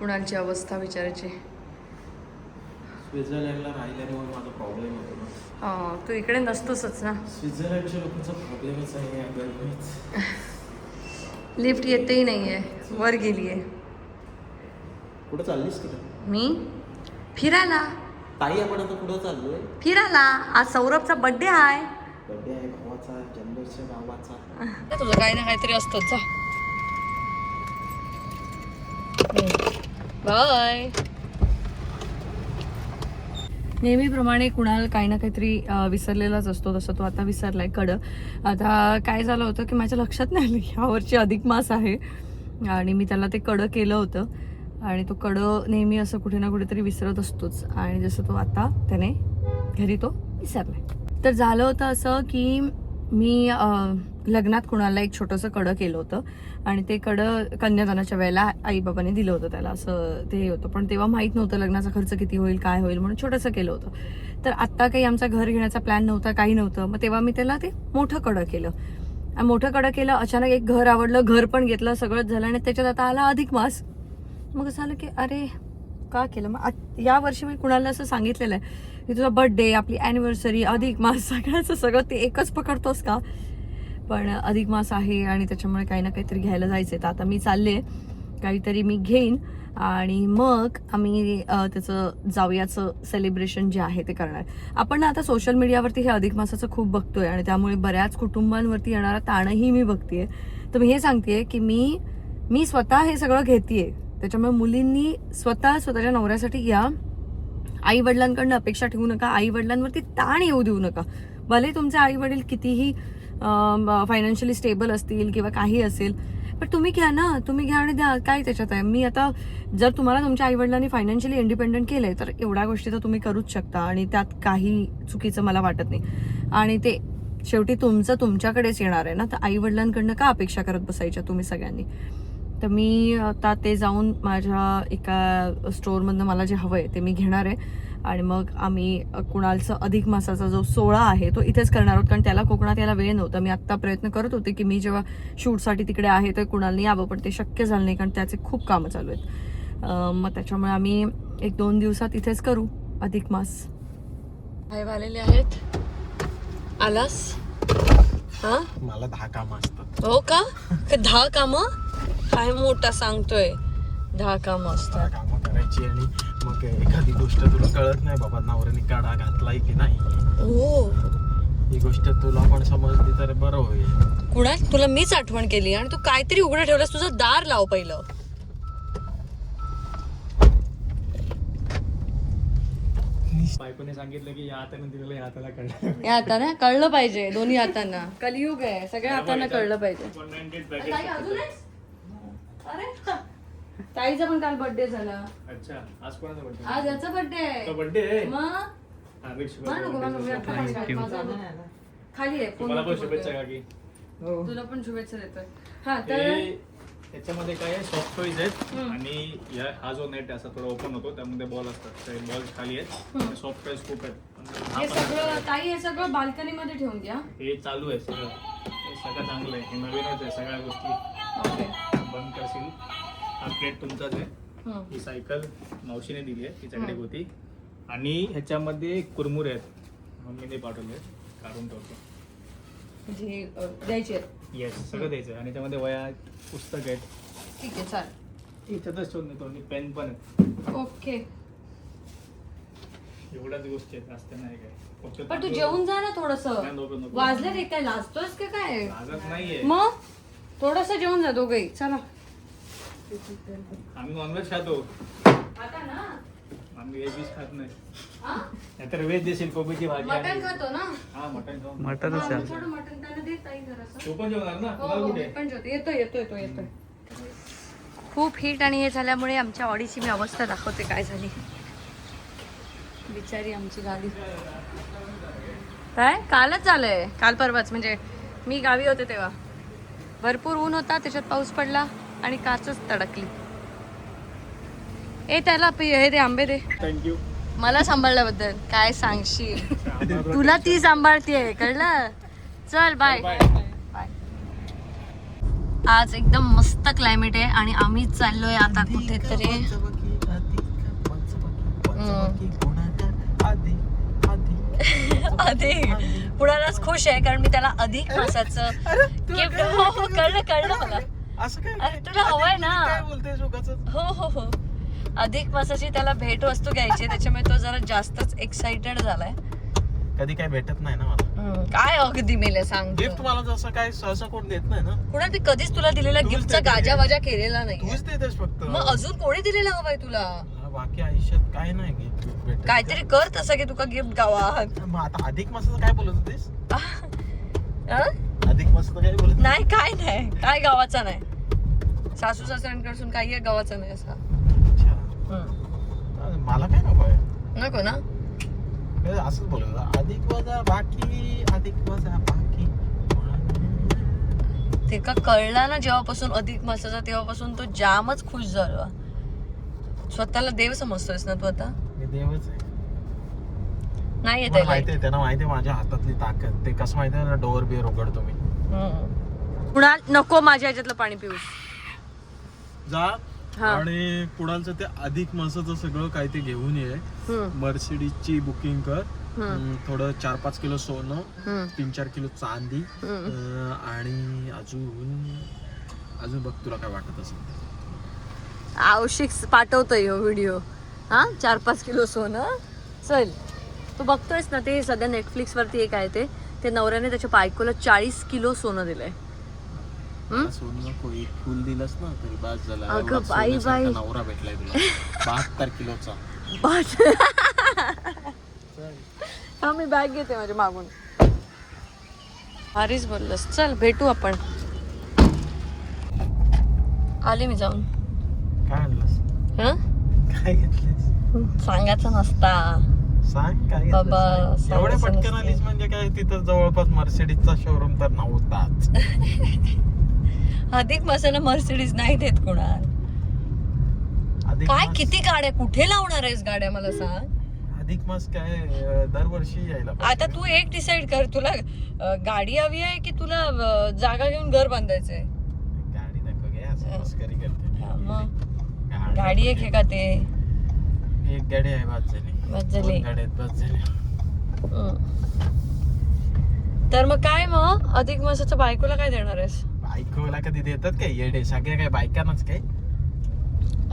कुणालची अवस्था विचारायची. स्वित्झर्लंडला राहिल्यामुळे माझा प्रॉब्लेम होतो ना. तू इकडे नसतोसच ना. स्वित्झर्लंडच्या लोकांचा प्रॉब्लेमच आहे गरमीच. लिफ्ट येतही नाही आहे, वर गेली आहे. कुठं चाललीस तिकडे? मी फिरायला. ताई आपण आता कुठं चाललोय? फिरायला. आज सौरभचा बर्थडे आहे. बर्थडे आहे भावाचा, जन्मोत्सव भावाचा. तुझं काही ना काहीतरी असतंच. जा बाय. नेहमीप्रमाणे कुणाल काही ना काहीतरी विसरलेलाच असतो, तसं तो आता विसरलाय. आता काय झालं होतं की माझ्या लक्षात नाही आलं ह्यावरची अधिक मास आहे आणि मी त्याला ते कडं केलं होतं आणि तो कडं नेहमी असं कुठे ना कुठेतरी विसरत असतोच आणि जसं तो आता त्याने घरी तो विसरलाय. तर झालं होतं असं की मी लग्नात कुणाला एक छोटंसं कडं केलं होतं आणि ते कडं कन्यादानाच्या वेळेला आईबाबाने दिलं होतं त्याला, असं ते होतं. पण तेव्हा माहीत नव्हतं लग्नाचा खर्च किती होईल काय होईल म्हणून छोटंसं केलं होतं. तर आत्ता काही आमचा घर घेण्याचा प्लॅन नव्हता, काही नव्हतं. मग तेव्हा मी त्याला ते मोठं कडं केलं. मोठं कडं केलं, अचानक एक घर आवडलं, घर पण घेतलं, सगळंच झालं आणि त्याच्यात आता आला अधिक मास. मग असं आलं की अरे का केलं. मग या वर्षी मी कुणाला असं सांगितलेलं आहे की तुझा बर्थडे, आपली ॲनिव्हर्सरी, अधिक मास सगळं ते एकच पकडतोस का. पण अधिक मास आहे आणि त्याच्यामुळे काही ना काहीतरी घ्यायला जायचं आहे. तर आता मी चालले, काहीतरी मी घेईन आणि मग आम्ही त्याचं जावयाचं सेलिब्रेशन जे आहे ते करणार. आपण ना आता सोशल मीडियावरती हे अधिक मासाचं खूप बघतोय आणि त्यामुळे बऱ्याच कुटुंबांवरती येणारा ताणही मी बघतेय. तर मी हे सांगतेय की मी स्वतः हे सगळं घेतेय. त्याच्यामुळे मुलींनी स्वतःच्या नवऱ्यासाठी या. आई वडिलांकडनं अपेक्षा ठेवू नका, आई वडिलांवरती ताण येऊ देऊ नका. भले तुमचे आई वडील कितीही फायनान्शियली स्टेबल असतील किंवा काही असेल, पण तुम्ही घ्या ना, तुम्ही घ्या आणि द्या. काय त्याच्यात आहे. मी आता जर तुम्हाला तुमच्या आई वडिलांनी फायनान्शियली इंडिपेंडंट केलंय तर एवढ्या गोष्टी तर तुम्ही करूच शकता आणि त्यात काही चुकीचं मला वाटत नाही. आणि ते शेवटी तुमच्याकडेच येणार आहे ना, तर आई वडिलांकडनं का अपेक्षा करत बसायच्या तुम्ही सगळ्यांनी. तर मी आता ते जाऊन माझ्या एका स्टोअरमधनं मला जे हवं आहे ते मी घेणार आहे आणि मग आम्ही कुणालचा अधिक मासाचा जो सोहळा आहे तो इथेच करणार आहोत. कारण त्याला कोकणात यायला वेळ नव्हता. मी आत्ता प्रयत्न करत होते की मी जेव्हा शूटसाठी तिकडे आहे तर कुणालने यावं, पण ते शक्य झालं नाही कारण त्याचे खूप कामं चालू आहेत. मग त्याच्यामुळे आम्ही 1-2 दिवसात इथेच करू अधिक मास. काय आलेले आहेत. आलास हा. मला 10 कामं असतात. हो का. 10 कामं काय मोठा सांगतोय. 10 कामं असतात. कामं करायची आणि मग एखादी गोष्ट तुला कळत नाही बाबा नवऱ्याने काढा घातलाय की नाही. हो, ही गोष्ट तुला पण समजली तर बरं होईल. कुणाल तुला मीच आठवण केली आणि तू काहीतरी उघडं ठेवलंस. तुझं दार लाव पहिलं. बायकोने सांगितलं की या हाताने दिलेलं या हाताला कळलं. या हाताने कळलं पाहिजे, दोन्ही हातांना. कलियुग आहे, सगळ्या हातांना कळलं पाहिजे. अरे ताईचा पण काल बर्थडे झाला. अच्छा, आज कोणाचा बर्थडे? आज याचा बर्थडे आहे. बर्थडे आहे. मग खाली आहे. तुम्हाला पण शुभेच्छा काकी. तुला पण शुभेच्छा देतोय. हा तर याच्यामध्ये काय आहे, सॉफ्ट टॉईज आहेत आणि हा जो नेट असा थोडा ओपन होतो त्यामध्ये बॉल असतात. ते बॉल खाली आहेत. सॉफ्ट टॉईज खूप आहेत. हे सगळं ताई हे सगळं बाल्कनी मध्ये ठेवून द्या. हे चालू आहे सगळं. हे सगळं चांगलं आहे. हे नवीनच आहे. सगळ्या गोष्टी ओके बंद करशील. हा प्लेट तुमचाच आहे. ही सायकल मावशीने दिली आहे, तिच्याकडे होती. आणि ह्याच्यामध्ये कुरमुरे आहेत, मम्मीने पाठवले, काढून ठेवतो. म्हणजे द्यायचे आहेत. येस, सगळं द्यायचं. आणि त्यामध्ये वया पुस्तक आहेत. ठीक आहे चालेल. याच्यातच ठेवून देतो आणि पेन पण आहेत. ओके. एवढ्याच गोष्टी आहेत, असते नाही काय. फक्त पण तू जेवून जा ना थोडस. नको. वाजले रे, काय लाजतोस का काय. लागत नाहीये. मग थोडस जेवून जा दोघही. चला. आम्ही नॉनव्हेज खातो. आता ना आम्ही व्हेज खात नाही. हा? नाहीतर व्हेज देशील, कोबीची भाजी. मटण खातो ना. हा, मटण खाऊ. थोडं मटण त्याला दे ताई जरासं. तू पण जेवणार ना. हो, तुला हो, कुठे मी पण जेवते. येतोय. खूप हीट आणि हे झाल्यामुळे आमच्या ऑडीची मी अवस्था दाखवते काय झाली. बिचारी आमची गाडी. काय कालच झालंय, काल परवाच. म्हणजे मी गावी होते तेव्हा भरपूर ऊन होता, त्याच्यात पाऊस पडला आणि काचच तडकली. त्याला हे दे, आंबे दे. थँक्यू. मला सांभाळल्याबद्दल काय सांगशील. तुला ती सांभाळतीये, कळलं. चल बाय. आज एकदम मस्त क्लायमेट आहे आणि आम्ही चाललोय आता कुठेतरी. अधिक कुणालाच खुश आहे कारण मी त्याला अधिक मासाचं गिफ्ट. हो कळलं मला. अरे तुला हवंय ना. हो हो हो अधिक मासाची त्याला भेट वस्तू घ्यायची त्याच्यामुळे तो जरा जास्तच एक्साइटेड झालाय. कधी काय भेटत नाही ना मला. काय अगदी मेले सांग. गिफ्ट मला जसं काय सहसा कोण देत नाही ना. कुणा मी कधीच तुला दिलेला गिफ्टचा गाजा वाजा केलेला नाही. तूच देतेस फक्त. मग अजून कोणी दिलेला हवाय तुला. बाकी आयुष्यात काय नाही गिफ्ट भेटत. काहीतरी कर तसं की तुका गिफ्ट गावात. मग आता अधिक मासाचं काय बोलत होतीस. अधिक मासाचं काय बोलत नाही काय गावाचा नाही. सासू सासऱ्यांकडून काही गावाचा नाही असा. मला काय नको आहे. नको ना असंच बोलत अधिक वजा बाकी अधिक वजा बाकी. ते का कळला ना जेव्हापासून अधिक मासाचा तेव्हापासून तो जामच खुश झाला. स्वतःला देव समजतोयस ना तू आता. मी देवच आहे. नाही येत माहितीये त्यांना माहितीये माझ्या हातातली ताकद. ते कसं माहितीये ना डोअर बिअर उघडतो मी. कुणाल नको माझ्या ह्याच्यातलं पाणी पिऊस जा. आणि कुणालचं ते अधिक मासाचं सगळं काय ते घेऊन ये. मर्सिडीजची बुकिंग कर. थोडं 4-5 किलो सोनं 3-4 किलो चांदी आणि अजून बघ तुला काय वाटत असेल. आवश्यक पाठवतोय व्हिडिओ. 4-5 किलो सोनं. चल तू बघतोयस ना ते सध्या नेटफ्लिक्स वरती एक आहे ते नवऱ्याने त्याच्या बायकोला 40 किलो सोनं दिलंय. सोनं नको एक फुल दिलंस ना तरी बास झाला. अगं बाई नवरा भेटलाय तुला 72 किलोचा. हा मी बॅग घेते माझ्या मागून. भारीच बोललंस. चल भेटू आपण. आले मी जाऊन. काय आणलंस. काय घेतलंस सांगायचं नसता. सांग काय बाबा एवढ्या पटकन आलीस म्हणजे काय. तिथं जवळपास मर्सिडीजचा शोरूम तर नव्हताच. अधिक मासाला मर्सिडीज नाही देत कोणाला. काय किती गाड्या कुठे लावणार आहेस गाड्या मला सांग. अधिक मास काय दरवर्षी यायला. आता तू एक डिसाइड कर. तुला गाडी हवी आहे की तुला जागा घेऊन घर बांधायचंय. गाडी नको घे असं मस्करी करते. मग गाडी एक आहे का ते. एक गाडी आहे बस झाली. गाड्यात बस झाली. तर मग काय मग अधिक मासाच्या बायकोला काय देणार आहेस. बायकोला कधी देतात काय येडे सगळ्या काय बायकांनाच काय.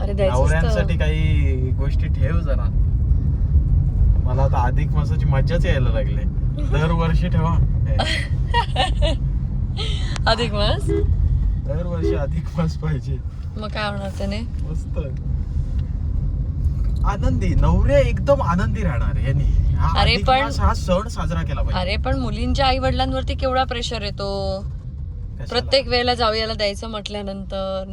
अरे नवऱ्यांसाठी काही गोष्टी ठेव जरा. मला आता अधिक मासाची मज्जाच यायला लागले. दरवर्षी ठेवा अधिक मास. दरवर्षी अधिक मास पाहिजे. मग काय होणार त्याने. मस्त आनंदी नवरे एकदम आनंदी राहणार यांनी. अरे पण हा सण साजरा केला पाहिजे. अरे पण मुलींच्या आई वडिलांवरती केवढा प्रेशर येतो. प्रत्येक वेळेला जावयाला द्यायचं म्हटल्यानंतर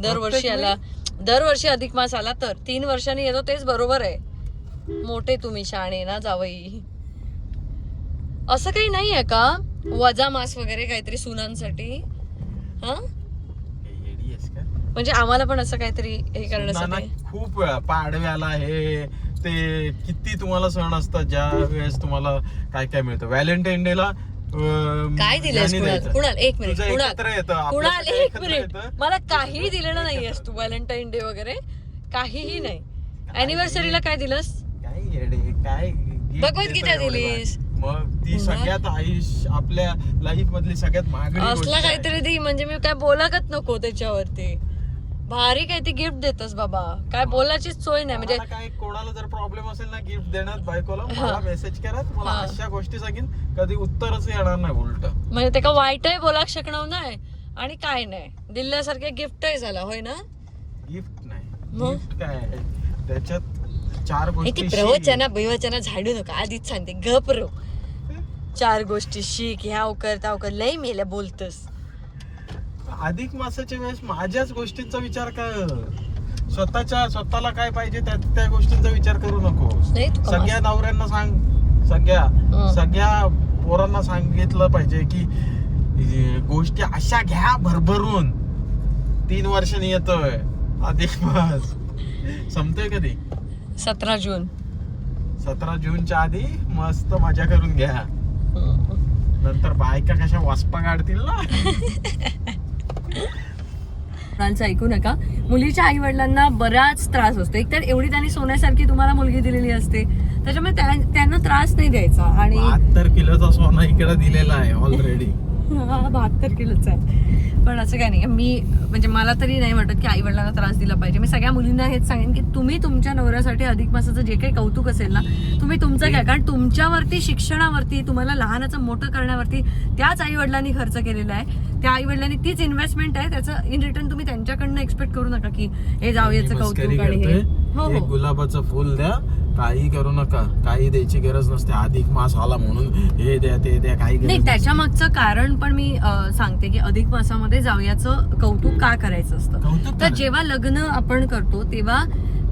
दरवर्षी अधिक मास आला तर 3 वर्षांनी येतो तेच बरोबर आहे. मोठे तुम्ही शाणे ना जावई. असं काही नाहीये का वजा मास वगैरे काहीतरी सुनांसाठी. म्हणजे आम्हाला पण असं काहीतरी हे करण्यासाठी. खूप वेळा पाडव्याला हे ते किती तुम्हाला सण असतात ज्या वेळेस तुम्हाला काय काय मिळतं. व्हॅलेंटाईन डे ला काय दिलंस कुणाल. एक मिनिट कुणाल एक मिनिट. मला काही दिलेलं नाहीयेस तू. व्हॅलेंटाईन डे वगैरे काहीही नाही. अॅनिव्हर्सरीला काय दिलंस. काय भगवद्गीता दिलीस. मग ती सगळ्यात आयुष्य आपल्या लाईफ मधली सगळ्यात महागडी असला काहीतरी दे. म्हणजे मी काय बोलाकच नको त्याच्यावरती. भारी काय ती गिफ्ट देतस बाबा. काय बोलायचीच सोय नाही. म्हणजे काय कोणाला जर प्रॉब्लेम असेल ना गिफ्ट देण्यात बायकोला मला मेसेज करा. मला अशा गोष्टी सांगेन कधी उत्तरच येणार नाही उलट. म्हणजे ते का वाईटही बोला शकणार नाही आणि काय नाही. दिल्यासारखे गिफ्टही झाला होय ना. गिफ्ट नाही गिफ्ट काय त्याच्यात 4 गोष्टी. प्रवचना झाडू नका आधीच सांगते गप रो. 4 गोष्टी शिक. ह्या कर लय मेल्या बोलतस. अधिक मासाच्या वेळेस माझ्याच गोष्टींचा विचार कर. स्वतःला काय पाहिजे त्या गोष्टींचा विचार करू नको. सगळ्या नवऱ्यांना सांग. सगळ्या पोरांना सांगितलं पाहिजे की गोष्टी अशा घ्या भरभरून. 3 वर्षांनी येतोय अधिक मास. संपतोय कधी. 17 जून. 17 जूनच्या आधी मस्त मजा करून घ्या. नंतर बायका कशा वासपा काढतील ना. कुणालचं ऐकू नका. मुलीच्या आई वडिलांना बराच त्रास असतो. एकतर एवढी त्यांनी सोन्यासारखी तुम्हाला मुलगी दिलेली असते, त्याच्यामुळे त्यांना त्रास नाही द्यायचा. आणि 72 किलोचा सोना इकडे दिलेला आहे ऑलरेडी. 72 किलोच आहे. पण असं काय नाही, मी म्हणजे मला तरी नाही वाटत की आई वडिलांना त्रास दिला पाहिजे. मी सगळ्या मुलींना हेच सांगेन की तुम्ही तुमच्या नवऱ्यासाठी अधिक मासाचं जे काही कौतुक असेल ना, तुम्ही तुमचं घ्या. कारण तुमच्यावरती, शिक्षणावरती, तुम्हाला लहानाचं मोठं करण्यावरती त्याच आई वडिलांनी खर्च केलेला आहे. त्या आई वडिलांनी तीच इन्व्हेस्टमेंट आहे. त्याचं इन रिटर्न तुम्ही त्यांच्याकडनं एक्सपेक्ट करू नका की हे जावयाचं कौतुक आणि हे. हो एक गुलाबाचं फुल द्या, काही करू नका, काही द्यायची गरज नसते. अधिक मास आला म्हणून हे द्या ते द्या, काही नाही. त्याच्या मागचं कारण पण मी सांगते की अधिक मासामध्ये जावयाचं कौतुक का करायचं असतं. तर जेव्हा लग्न आपण करतो तेव्हा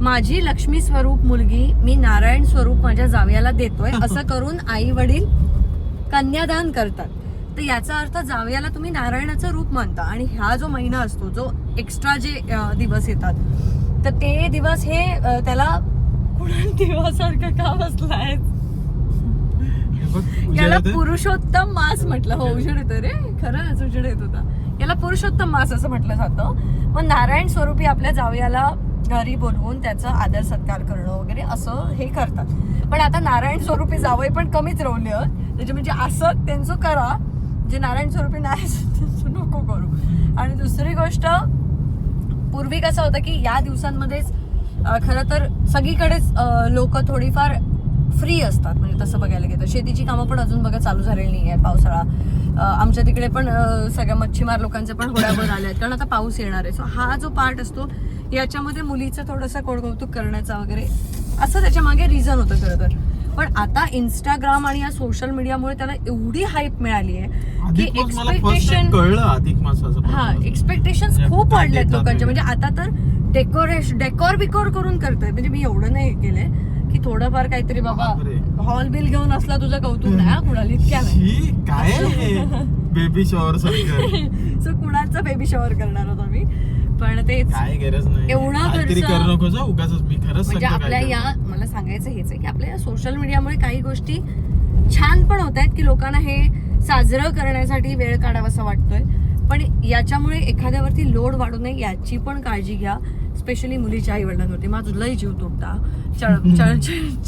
माझी लक्ष्मी स्वरूप मुलगी मी नारायण स्वरूप माझ्या जावयाला देतोय असं करून आई वडील कन्यादान करतात. तर याचा अर्थ जावयाला तुम्ही नारायणाचं रूप मानता. आणि हा जो महिना असतो, जो एक्स्ट्रा जे दिवस येतात, तर ते दिवस हे त्याला कुणाल देवासारखं का बसलाय. याला पुरुषोत्तम मास म्हटलं. हो, उजेड येतो रे, खरंच उजेड येत होता. याला पुरुषोत्तम मास असं म्हटलं जातं. मग नारायण स्वरूपी आपल्या जावयाला घरी बोलवून त्याचा आदर सत्कार करणं वगैरे असं हे करतात. पण आता नारायण स्वरूपी जावई पण कमीच रवले, त्याच्या म्हणजे असं त्यांचं करा जे नारायण स्वरूपी नाही त्यांचं नको करू. आणि दुसरी गोष्ट, पूर्वी कसं होतं की या दिवसांमध्येच खरं तर सगळीकडेच लोक थोडीफार फ्री असतात. म्हणजे तसं बघायला गेलं शेतीची कामं पण अजून बघा चालू झालेली नाही आहे. पावसाळा आमच्या तिकडे पण सगळ्या मच्छीमार लोकांचे पण होड्यावर आले आहेत, कारण आता पाऊस येणार आहे. सो हा जो पार्ट असतो याच्यामध्ये मुलीचं थोडंसं कोडकौतुक करण्याचा वगैरे असं त्याच्या मागे रिझन होतं खरं तर. पण आता इंस्टाग्राम आणि या सोशल मीडियामुळे त्याला एवढी हाईप मिळाली आहे की एक्सपेक्टेशन कळलं अधिक मासाचं. हा, एक्सपेक्टेशन्स खूप वाढलेत लोकांचे. म्हणजे आता तर डेकोर बिकोर करून करतायत. म्हणजे मी एवढं नाही केलंय की थोडंफार काहीतरी बाबा हॉल बिल घेऊन असला तुझं कौतुक नाही. कुणाला इतक्या नाही काय बेबी शॉवर सो कुणाचं बेबी शॉवर करणार होतो मी. पण ते काय गरज नाही, एवढा खर्च करू नको जा उगाचच. मी खरंच म्हणजे आपल्या या, मला सांगायचं हेच आहे की आपल्या या सोशल मीडियामुळे काही गोष्टी छान पण होत आहेत की लोकांना हे साजरं करण्यासाठी वेळ काढावासा वाटतोय. पण याच्यामुळे एखाद्यावरती लोड वाढू नये याची पण काळजी घ्या, स्पेशली मुलीच्या आई वडिलांवरती. माझं लय जीव तुटता.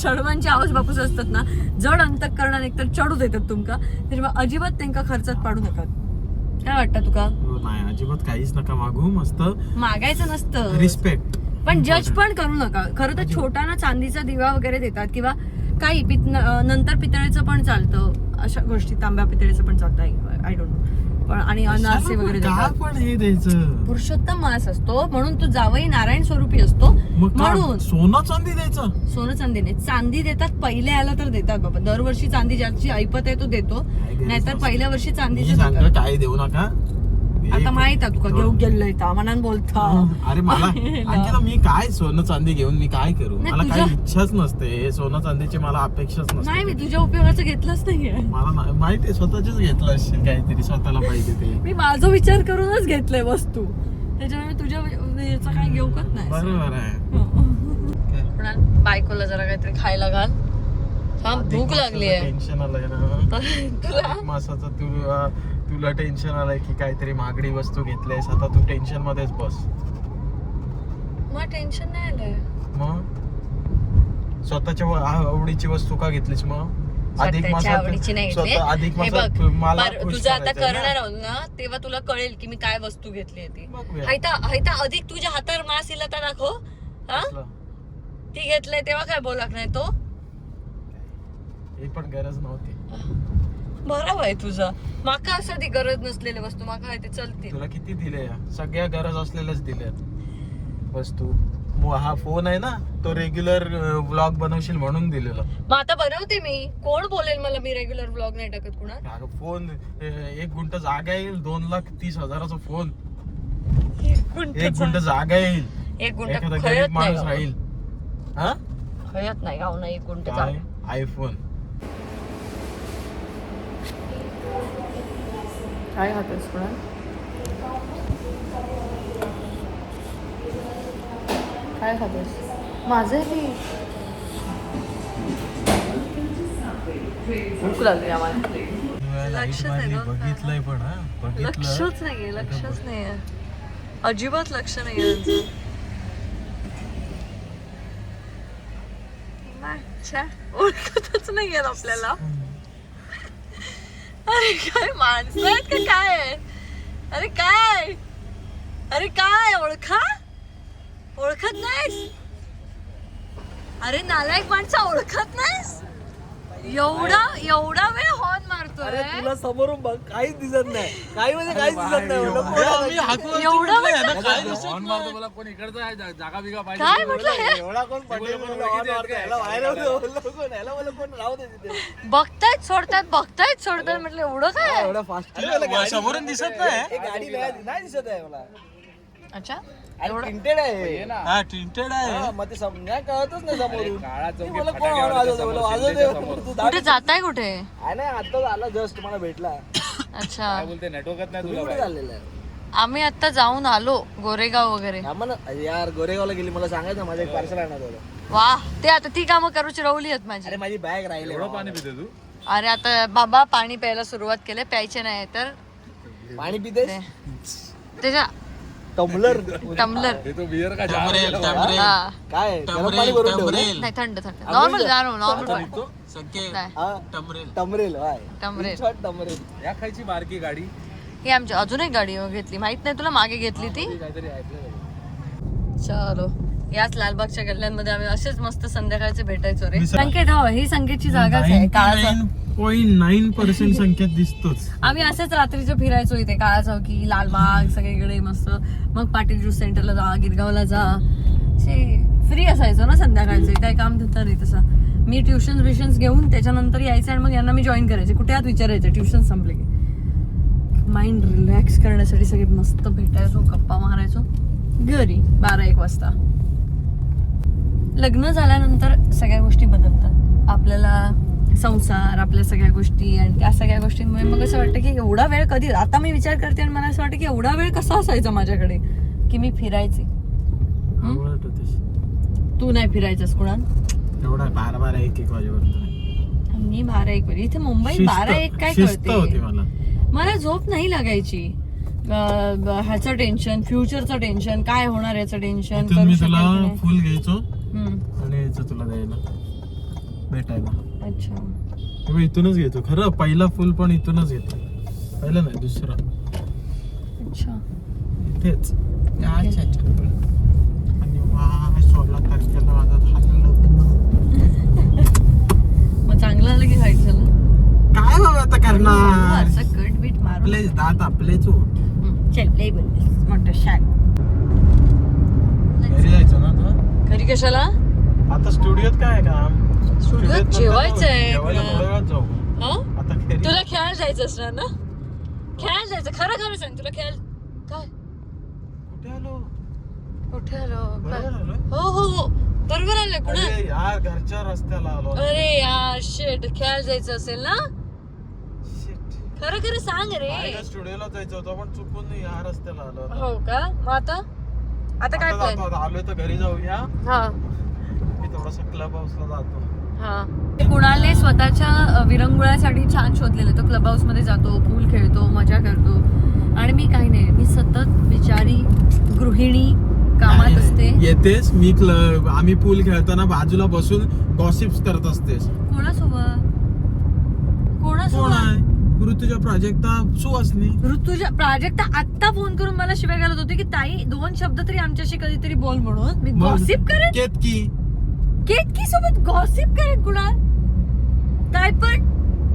चढवांचे आवाज बापूस असतात ना, जड अंतःकरणाने एकतर चढू देतात तुमका, त्याच्यामुळे अजिबात त्यांना खर्चात पाडू नका. काय वाटतं तुका? नाही, अजिबात काहीच नका मागू. मस्त मागायचं नसतं, रिस्पेक्ट. पण जज पण करू नका. खरं तर छोटा ना चांदीचा दिवा वगैरे देतात किंवा काही नंतर पितळेचं पण चालतं, अशा गोष्टी तांब्या पितळेचं पण चालतं, आय डोंट नो. पण आणि अनारसे वगैरे देतात. पण हे द्यायचं पुरुषोत्तम मास असतो म्हणून तू जावई नारायण स्वरूपी असतो म्हणून सोनं चांदी द्यायचं. सोनं चांदी नाही, चांदी देतात. पहिले आलं तर देतात बाबा. दरवर्षी चांदी ज्याची ऐपत आहे तो देतो, नाहीतर पहिल्या वर्षी चांदीचं काय देऊ नका. आता माहित आहे तुका घेऊ गेलोय मनान बोलता. अरे मला आणखी मी काय सोनं चांदी घेऊन मी काय करू. मला काही इच्छाच नसते सोनं चांदीची, मला अपेक्षाच नसते. नाही, मी तुझ्या उपयोगाचं घेतलंच नाहीये. मला माहिती स्वतःच घेतलं असेल काहीतरी स्वतःला पाहिजे ते. मी माझा विचार करूनच घेतलंय वस्तू, त्याच्यामुळे तुझ्या याचा काही घेऊकच नाही. बरोबर आहे. बायकोला जरा काहीतरी खायला घाल. भूक लागली आहे. टेन्शन आलंय ना मासाचं. तुला टेन्शन आलंय की काहीतरी महागडी वस्तू घेतलीस, आता तू टेन्शन मध्येच बस. मग टेन्शन नाही आलंय. मग स्वतःच्या आवडीची वस्तू का घेतलीस मग? अधिक मासात मला तुझं आता करणार आहोत ना तेव्हा तुला कळेल की मी काय वस्तू घेतली ती. अधिक तुझ्या हातावर मास इला तर दाखव. हा, ती घेतलंय तेव्हा काय बोलाक नाही तो. हे पण गरज नव्हती. बरोबर आहे तुझं. माका असं ती गरज नसलेली वस्तू माका ते चलते. तुला किती दिले? सगळ्या गरज असलेल्याच दिल्यात वस्तू. हा फोन आहे ना, तो रेग्युलर व्लॉग बनवशील म्हणून दिलेला. मग आता बनवते मी. कोण बोलेल मला मी रेग्युलर व्लॉग नाही टाकत? कुणा फोन 1 गुंठ जागा येईल, 2,30,000चा फोन. 1 गुंठ जागा येईल, 1 गुंठ गरीब माणूस राहील. हा, खयत नाही गाव नाही. 1 गुंठ जागा. आयफोन काय खातोस? कोणा काय खातोस? माझं ती भूक लागली आम्हाला. बघितलंय पण लक्षच नाहीये. अजिबात लक्ष नाही यांचं. अच्छा, ओळखतच नाही येत आपल्याला. अरे काय माणसं आहेत का काय आहेत? अरे काय, अरे काय ओळखत नाहीस? अरे नालायक माणसं ओळखत नाहीस? एवढा वेळ हॉर्न मारतोय. तुला समोरून बघ, काहीच दिसत नाही. काही म्हणजे काहीच दिसत नाही. एवढा वेळ कोण इकडचं आहे जागा बिगा काय म्हटलं हे? एवढा कोण पटेल कोण राहू दे तिथे. बघतायत सोडतात म्हटलं एवढं काय? एवढा फास्ट समोरून दिसत नाही. गाडी नाही दिसत आहे मला. अच्छा, प्रिंटेड आहे. हा टिंटेड आहे. मग ते नाही कळतच नाही समोरून. मला कोण फटाके वाजवतं? मला वाजवतं. तू कुठे जाताय कुठे? आहे ना, आता आला जस्ट मला भेटला. अच्छा, बोलते नेटवर्कच नाही तुम्ही तुला कुठे चाललेला आहे? आम्ही आता जाऊन आलो गोरेगाव वगैरे. आम्हाला यार गोरेगावला गेली, मला सांगायचं माझं एक पार्सल आणत होतं. वा, ते आता ती कामं करूची रवली आहेत माझी. अरे माझी बॅग राहिली. एवढं पाणी पिते तू? अरे आता बाबा पाणी प्यायला सुरुवात केले, प्यायचे नाही तर पाणी पिते त्याच्या टम्बलर. तो बियर का हा. काय गरम पाणी भरून ठेवलं? नाही, थंड नॉर्मल नॉर्मल टमरेल टमरेल. टमरेल. या खायची बारकी गाडी ही आमची अजून एक गाडी घेतली, माहित नाही तुला, मागे घेतली ती. काहीतरी ऐकलं. चलो, याच लालबागच्या गल्ल्यांमध्ये आम्ही असेच मस्त संध्याकाळचे भेटायचो रे. संकेत, हो ही संकेतची जागाच आहे. काळा 99.9% संख्येत दिसतोच. आम्ही असेच रात्रीचे फिरायचो इथे, काळा चौकी, लालबाग, सगळीकडे मस्त. मग पाटील ज्यूस सेंटरला जा, गिरगावला जा, फ्री असायचो ना संध्याकाळचे, काही काम धंदा नाही तसा. मी ट्युशन घेऊन त्याच्यानंतर यायचं आणि मग यांना मी जॉईन करायचे. कुठे आत विचारायचं, ट्युशन संपले की. माइंड रिलॅक्स करण्यासाठी सगळे मस्त भेटायचो, गप्पा मारायचो घरी 12-1 वाजता. लग्न झाल्यानंतर सगळ्या गोष्टी बदलतात. आपल्याला संसार, आपल्या सगळ्या गोष्टी, आणि त्या सगळ्या गोष्टींमुळे मग असं वाटतं की एवढा वेळ कधी. आता मी विचार करते आणि मला असं वाटतं की एवढा वेळ कसा असायचा माझ्याकडे की मी फिरायचे. तू नाही फिरायचंस कुणाल? एवढा 12-1 वाजेपर्यंत मी 12-1 वाजे इथे मुंबईत 12-1 काय होती कळते. मला झोप नाही लागायची. ह्याचं टेन्शन, फ्युचरचं टेन्शन, काय होणार याचं टेन्शन. मी तुला फुल घ्यायचो आणि यायचं तुला द्यायला भेटायला. अच्छा, तेव्हा इथूनच घेतो. खरं पहिला फुल पण इथूनच घेतो. पहिला नाही, दुसरा. अच्छा, इथेच आणि 16 तारखेला माझा झालं. मग चांगलं आलं की वाईट झालं? काय बाबा आता करणार. असं कट बीट मारून आपलेच दात आपलेच हो. चल लय बोललीस मोठं शान. घरी जायचं ना आता. घरी कशाला? आता स्टुडिओत काय आहे काम? स्टुडिओत जेवायचंय. जाऊ हं? आता घरी. तुला खेळायला जायचं असणार ना? खेळायला जायचं. खरं सांग, तुला खेळायला काय? कुठे आलो? कुठे आलो? बरोबर आलो? हो बरोबर आलं. कुणा? अरे यार, घरच्या रस्त्याला आलो. अरे यार शेट, खेळायला जायचं असेल ना? Shit. खरं सांग रे. माझ्या स्टुडिओला जायचं होतं पण चुकून या रस्त्याला आलो आता. हो का? मग आता काय आता प्लॅन? जातो, आता आलोय तर घरी जाऊया. हा मी थोडासा क्लब हाऊसला जातो. हा. कुणालने स्वतःच्या विरंगुळ्यासाठी छान शोधलेलं. तो क्लब हाऊस मध्ये जातो, पूल खेळतो, मजा करतो. आणि मी काही नाही, मी सतत बिचारी गृहिणी कामात असते. येतेस मी आम्ही पूल खेळताना बाजूला बसून गॉसिप्स करत असतेस. कोणासोबत? कोण आहे? ऋतुजा प्राजक्ता सुहासनी. ऋतुजा प्राजक्ता आत्ता फोन करून मला शिवाय घालत होती की ताई 2 शब्द तरी आमच्याशी कधीतरी बोल म्हणून. मी गॉसिप करेन? केतकी सोबत गॉसिप करेन कुणाल? काय पण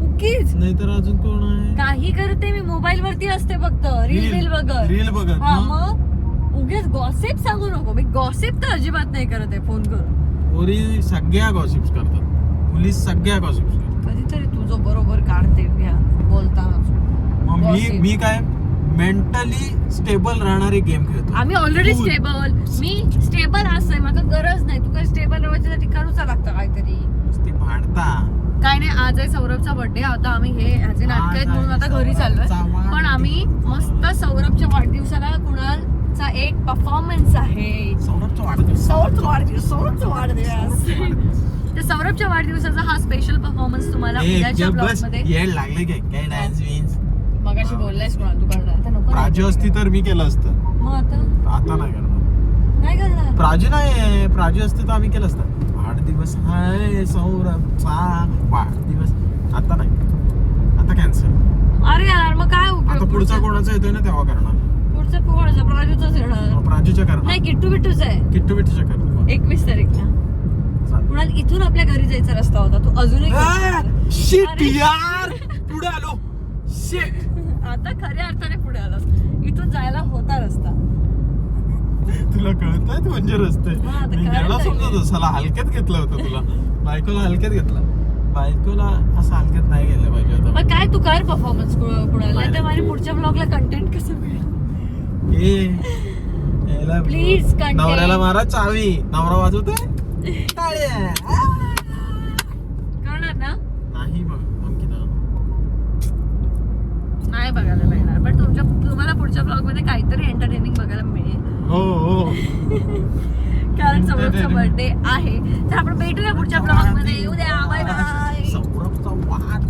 उगीच नाही तर अजून कोण आहे? काही करते मी, मोबाईल वरती असते फक्त रील बघत. हा, मग उगीच गॉसिप सांगू नको. मी गॉसिप तर अजिबात नाही करत आहे फोन करून. पोरी सगळ्या गॉसिप्स करतात, पोलीस सगळ्या गॉसिप्स करतात. कधीतरी तुझं बरोबर काढते बोलताना. मग मी काय मेंटली स्टेबल राहणारी गेम खेळतो. आम्ही ऑलरेडी स्टेबल. मी स्टेबल असतोय, मला गरज नाही. तू काय स्टेबल राहायच्यासाठी करूचा लागतं काहीतरी. ती भांडता काय नाही. आज आहे सौरभचा बर्थडे. आता आम्ही ह्याचे नाटक आहेत म्हणून आता घरी चाललोय. पण आम्ही मस्त सौरभच्या वाढदिवसाला कुणालचा एक परफॉर्मन्स आहे. सौरभचा वाढदिवस. तर सौरभच्या वाढदिवसाचा हा स्पेशल परफॉर्मन्स तुम्हाला उद्याच्या ब्लॉग मध्ये. येड लागले काय डान्स विन्स मगाशी बोललायस कुणाल तू करणार तर नको. प्राजू असती तर मी केलं असतं. मग मग आता नाही करणार. नाही करणार. प्राजू नाही, प्राजू असते तर आम्ही केलं असतं. वाढदिवस हाय सौरभचा वाढदिवस. आता नाही, आता कॅन्सल. अरे यार मग काय उपयोग? आता पुढचा कोणाचा येतोय ना तेव्हा करणार. पुढचा कोणाचा? प्राजूचाच येणार. प्राजूच्या करणार. नाही, किट्टू बिट्टूचा आहे किट्टू बिट्टूच्या करणार. 21 तारीखला. चालेल. कुणाल इथून आपल्या घरी जायचा रस्ता होता, तू अजूनही शिट अरे. यार, पुढे आलो. शिट. आता खऱ्या अर्थाने पुढे आला. इथून जायला होता रस्ता. तुला कळतायत म्हणजे रस्ते. हा, आता मी कळतंय. याला समजत असाला हलक्यात घेतलं होतं तुला. बायकोला हलक्यात घेतला. बायकोला असं हलक्यात नाही गेलं पाहिजे होतं. मग काय तू कर परफॉर्मन्स कुणाला, नाही, तर माझ्या पुढच्या ब्लॉगला कंटेंट कसं मिळेल? Please, content. नवऱ्याला मारा चावी. नवरा वाजवतोय टाळ्या. करणार ना? नाही बघ अंकिता. नाही बघायला मिळणार, पण तुम्हाला पुढच्या ब्लॉग मध्ये काहीतरी एंटरटेनिंग बघायला मिळेल, हो हो. कारण सौरभचा बर्थडे आहे. तर आपण भेटूया पुढच्या ब्लॉग मध्ये. उद्या बाय बाय. सौरभचा वाढ